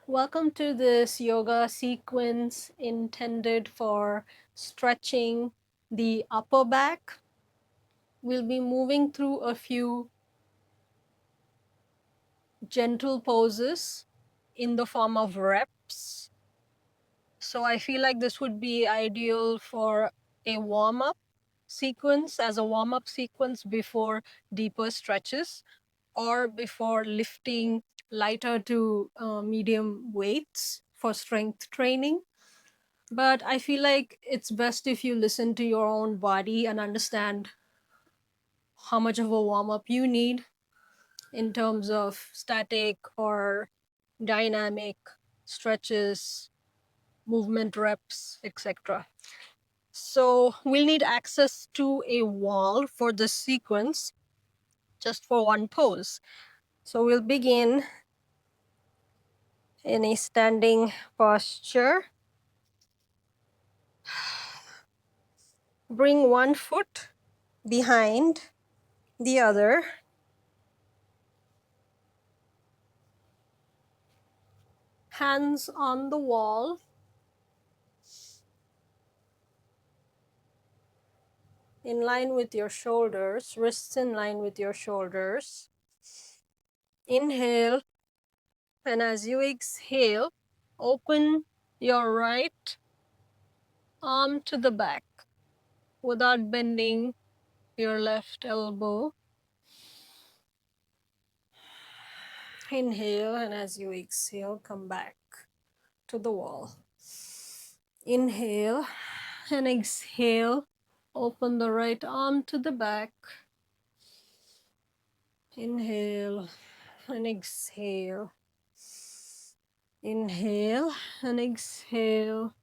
Welcome to this yoga sequence intended for stretching the upper back. We'll be moving through a few gentle poses in the form of reps. So I feel like this would be ideal for a warm-up sequence, as a warm-up sequence before deeper stretches or before lifting lighter to medium weights for strength training. But I feel like it's best if you listen to your own body and understand how much of a warm up you need in terms of static or dynamic stretches, movement reps, etc. So we'll need access to a wall for this sequence just for one pose. So we'll begin in a standing posture. Bring one foot behind the other. Hands on the wall. In line with your shoulders, wrists in line with your shoulders. Inhale, and as you exhale, open your right arm to the back without bending your left elbow. Inhale, and as you exhale, come back to the wall. Inhale and exhale, open the right arm to the back. Inhale and exhale. Inhale and exhale.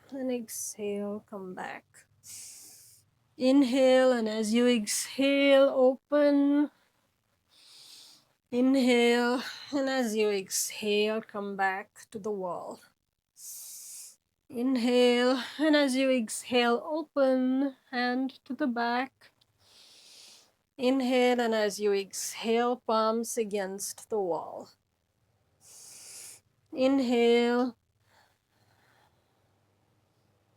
And exhale, come back. Inhale, and as you exhale, open. Inhale, and as you exhale, come back to the wall. Inhale, and as you exhale, open, hand to the back. Inhale, and as you exhale, palms against the wall. Inhale.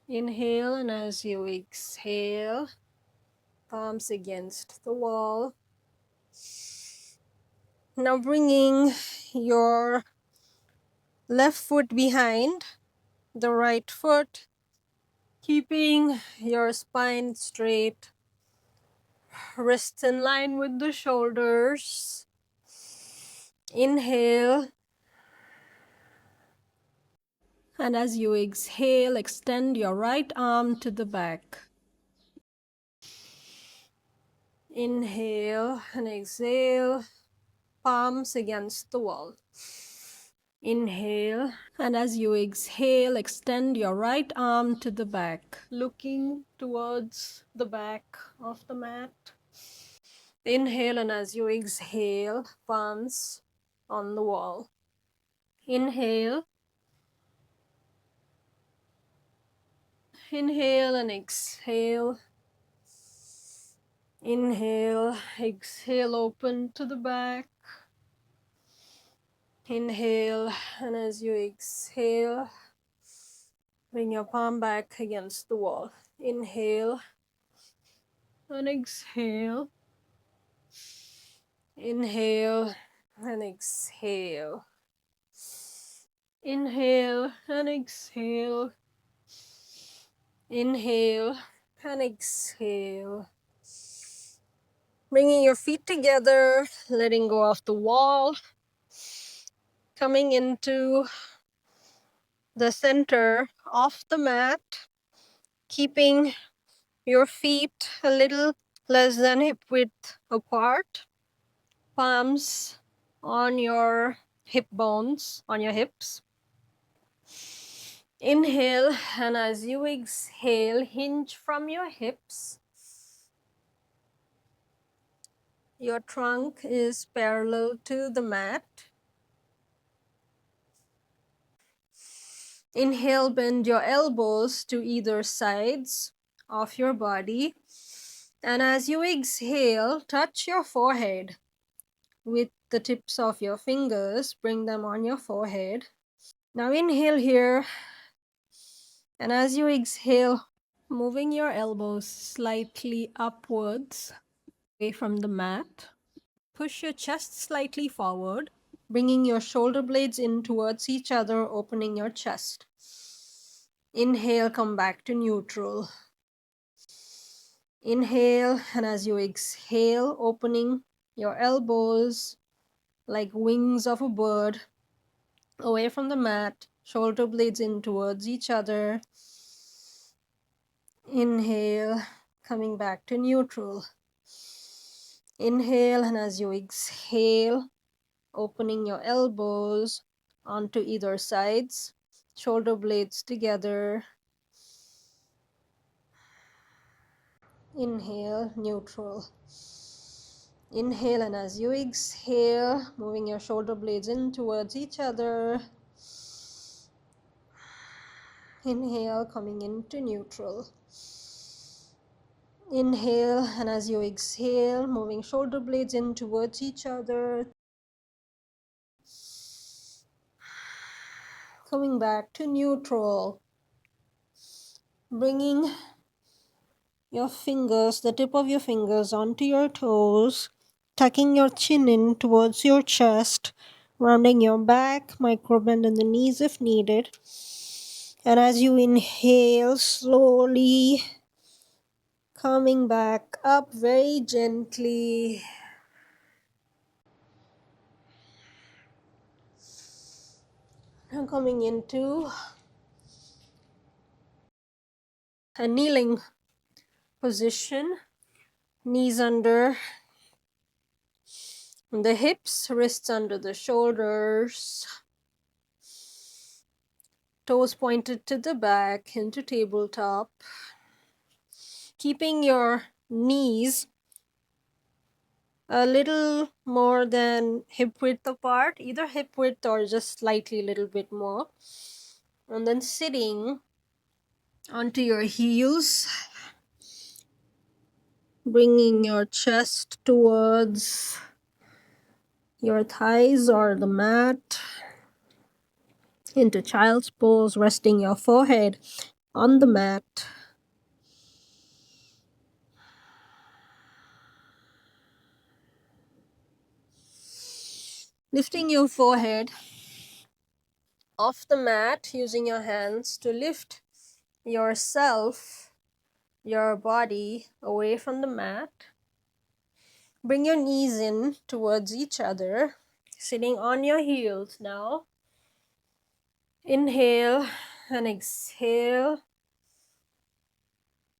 Inhale, and as you exhale, palms against the wall. Now bringing your left foot behind the right foot, keeping your spine straight, wrists in line with the shoulders. Inhale. And as you exhale, extend your right arm to the back. Inhale and exhale, palms against the wall. Inhale, and as you exhale, extend your right arm to the back, looking towards the back of the mat. Inhale, and as you exhale, palms on the wall. Inhale. Inhale and exhale. Inhale, exhale, open to the back. Inhale, and as you exhale, bring your palm back against the wall. Inhale and exhale. Inhale and exhale. Inhale and exhale. Inhale and exhale. Bringing your feet together, letting go of the wall. Coming into the center of the mat, keeping your feet a little less than hip width apart, palms on your hip bones, on your hips. Inhale, and as you exhale, hinge from your hips. Your trunk is parallel to the mat. Inhale, bend your elbows to either sides of your body. And as you exhale, touch your forehead with the tips of your fingers, bring them on your forehead. Now inhale here, and as you exhale, moving your elbows slightly upwards away from the mat. Push your chest slightly forward, bringing your shoulder blades in towards each other, opening your chest. Inhale, come back to neutral. Inhale, and as you exhale, opening your elbows like wings of a bird away from the mat, shoulder blades in towards each other. Inhale, coming back to neutral. Inhale, and as you exhale, opening your elbows onto either sides, shoulder blades together. Inhale, neutral. Inhale, and as you exhale, moving your shoulder blades in towards each other. Inhale, coming into neutral. Inhale, and as you exhale, moving shoulder blades in towards each other. Coming back to neutral. Bringing your fingers, the tip of your fingers onto your toes, tucking your chin in towards your chest, rounding your back, micro bend in the knees if needed. And as you inhale, slowly coming back up very gently. Now coming into a kneeling position, knees under the hips, wrists under the shoulders, toes pointed to the back into tabletop. Keeping your knees a little more than hip width apart, either hip width or just slightly a little bit more. And then sitting onto your heels, bringing your chest towards your thighs or the mat, into child's pose, resting your forehead on the mat. Lifting your forehead off the mat, using your hands to lift yourself, your body away from the mat. Bring your knees in towards each other, sitting on your heels now. Inhale and exhale.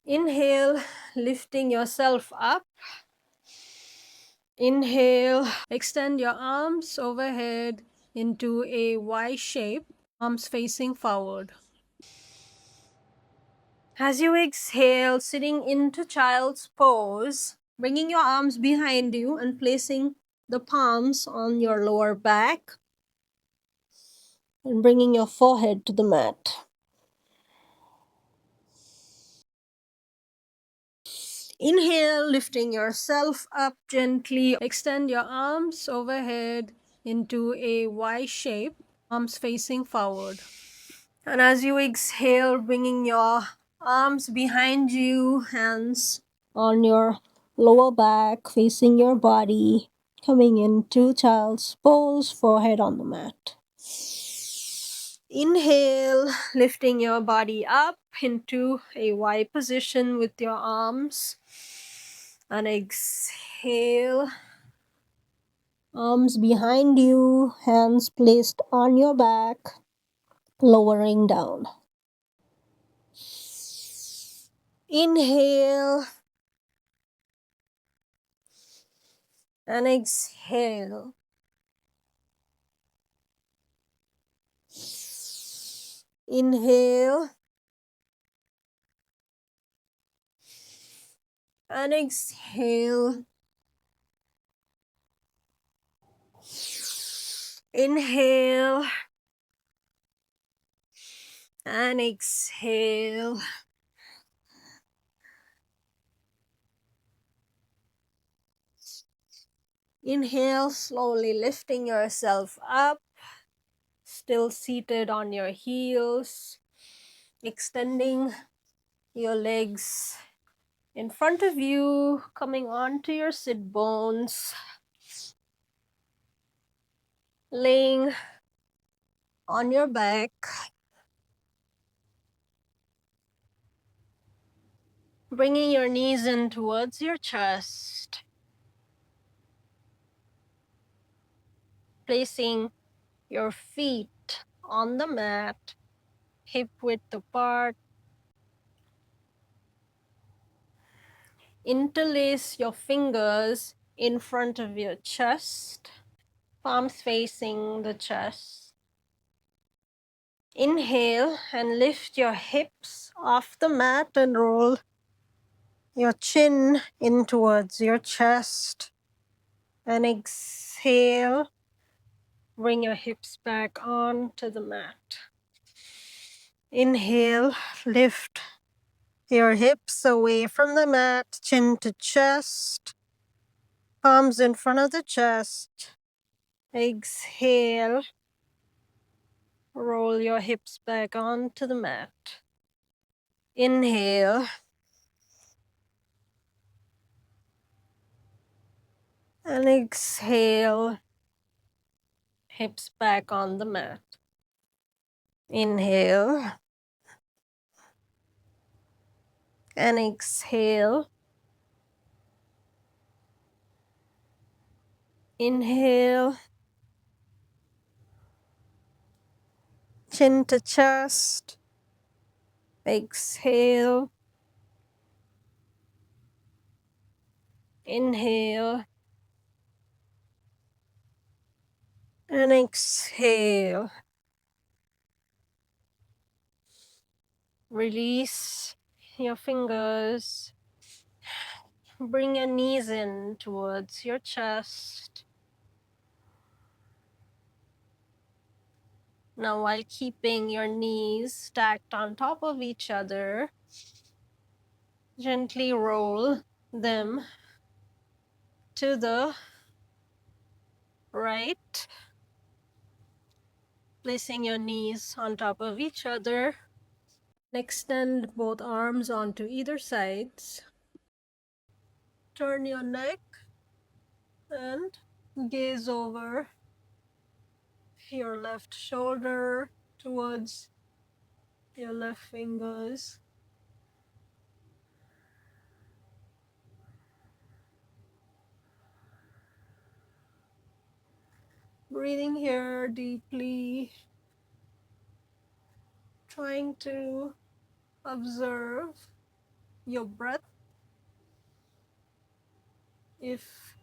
Inhale, lifting yourself up. Inhale, extend your arms overhead into a Y shape, arms facing forward. As you exhale, sitting into child's pose, bringing your arms behind you and placing the palms on your lower back and bringing your forehead to the mat. Inhale, lifting yourself up gently. Extend your arms overhead into a Y shape, arms facing forward. And as you exhale, bringing your arms behind you, hands on your lower back, facing your body, coming into child's pose, forehead on the mat. Inhale, lifting your body up into a Y position with your arms. And exhale, arms behind you, hands placed on your back, lowering down. Inhale and exhale. Inhale and exhale. Inhale and exhale. Inhale, slowly lifting yourself up, still seated on your heels, extending your legs in front of you, coming onto your sit bones, laying on your back, bringing your knees in towards your chest, placing your feet on the mat, hip width apart. Interlace your fingers in front of your chest, palms facing the chest. Inhale and lift your hips off the mat and roll your chin in towards your chest. And exhale, bring your hips back onto the mat. Inhale, lift your hips away from the mat, chin to chest, palms in front of the chest. Exhale, roll your hips back onto the mat. Inhale, and exhale, hips back on the mat. Inhale, and exhale. Inhale, chin to chest. Exhale. Inhale. And exhale. Release your fingers. Bring your knees in towards your chest. Now, while keeping your knees stacked on top of each other, gently roll them to the right, placing your knees on top of each other. Extend both arms onto either sides. Turn your neck and gaze over your left shoulder towards your left fingers. Breathing here deeply, trying to observe your breath. If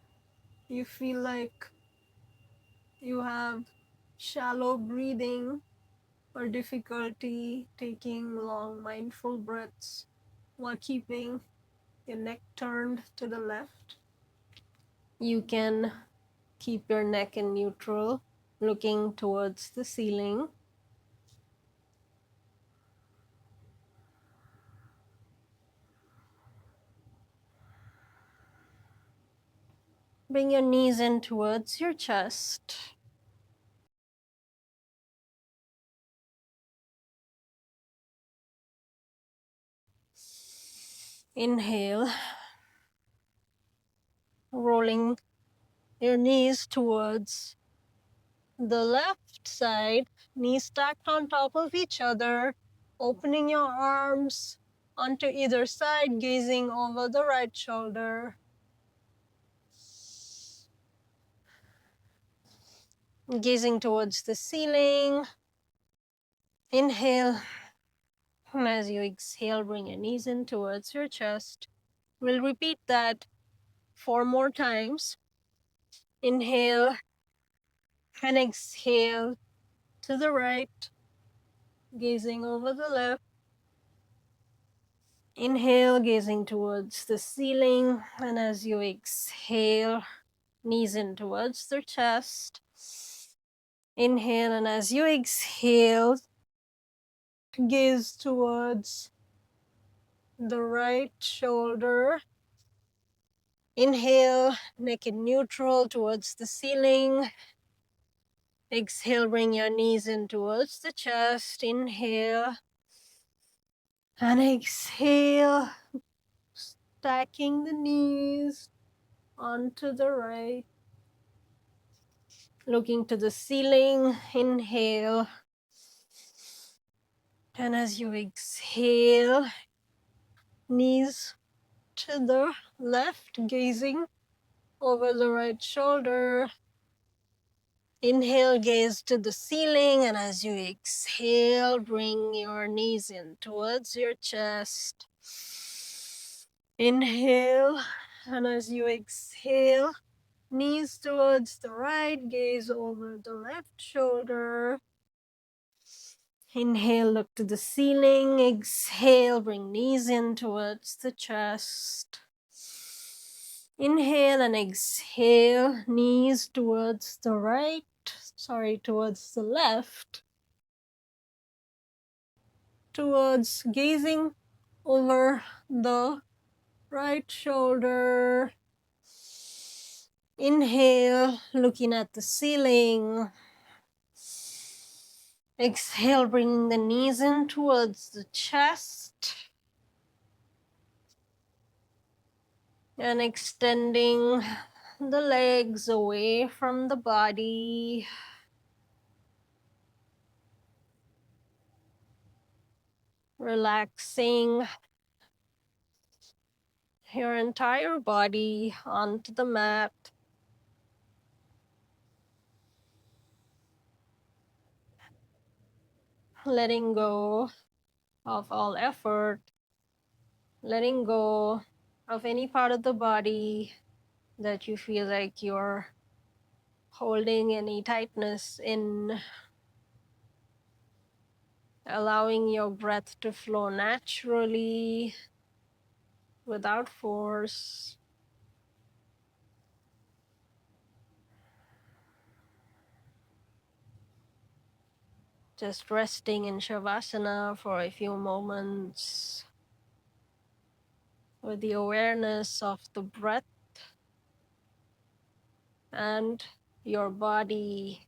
you feel like you have shallow breathing or difficulty taking long mindful breaths while keeping your neck turned to the left, you can keep your neck in neutral, looking towards the ceiling. Bring your knees in towards your chest. Inhale, rolling your knees towards the left side, knees stacked on top of each other, opening your arms onto either side, gazing over the right shoulder. Gazing towards the ceiling. Inhale. And as you exhale, bring your knees in towards your chest. We'll repeat that 4 more times. Inhale and exhale to the right, gazing over the left. Inhale, gazing towards the ceiling. And as you exhale, knees in towards the chest. Inhale, and as you exhale, gaze towards the right shoulder. Inhale, neck in neutral towards the ceiling. Exhale, bring your knees in towards the chest. Inhale. And exhale, stacking the knees onto the right. Looking to the ceiling. Inhale. And as you exhale, knees to the left, gazing over the right shoulder. Inhale, gaze to the ceiling, and as you exhale, bring your knees in towards your chest. Inhale, and as you exhale, knees towards the right, gaze over the left shoulder. Inhale, look to the ceiling. Exhale, bring knees in towards the chest. Inhale and exhale, knees towards the right, towards the left. Towards gazing over the right shoulder. Inhale, looking at the ceiling. Exhale, bringing the knees in towards the chest. And extending the legs away from the body. Relaxing your entire body onto the mat. Letting go of all effort. Letting go of any part of the body that you feel like you're holding any tightness in. Allowing your breath to flow naturally without force. Just resting in Shavasana for a few moments with the awareness of the breath and your body.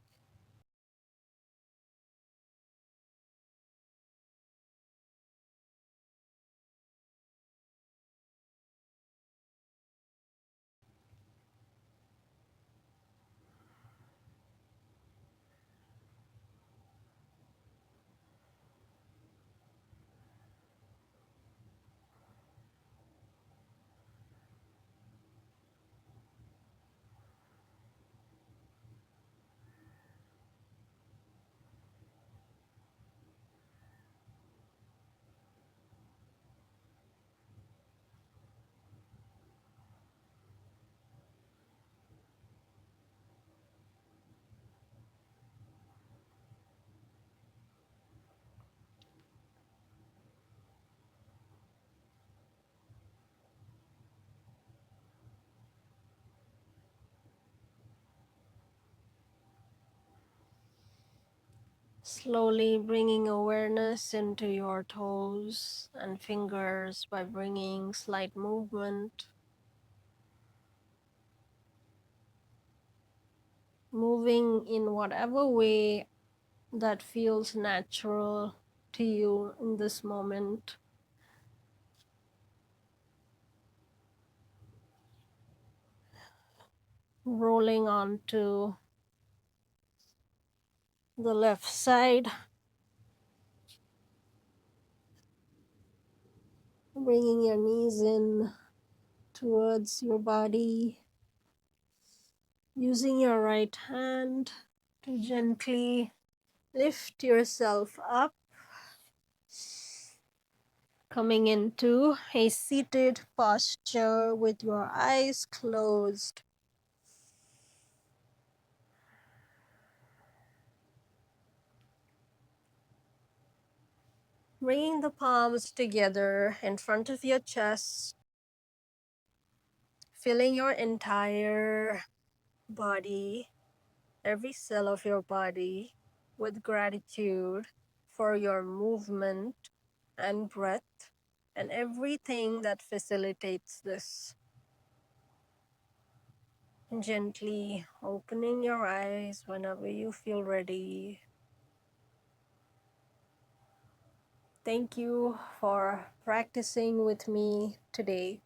Slowly bringing awareness into your toes and fingers by bringing slight movement. Moving in whatever way that feels natural to you in this moment. Rolling onto the left side. Bringing your knees in towards your body. Using your right hand to gently lift yourself up. Coming into a seated posture with your eyes closed. Bringing the palms together in front of your chest. Filling your entire body, every cell of your body, with gratitude for your movement and breath and everything that facilitates this. Gently opening your eyes whenever you feel ready. Thank you for practicing with me today.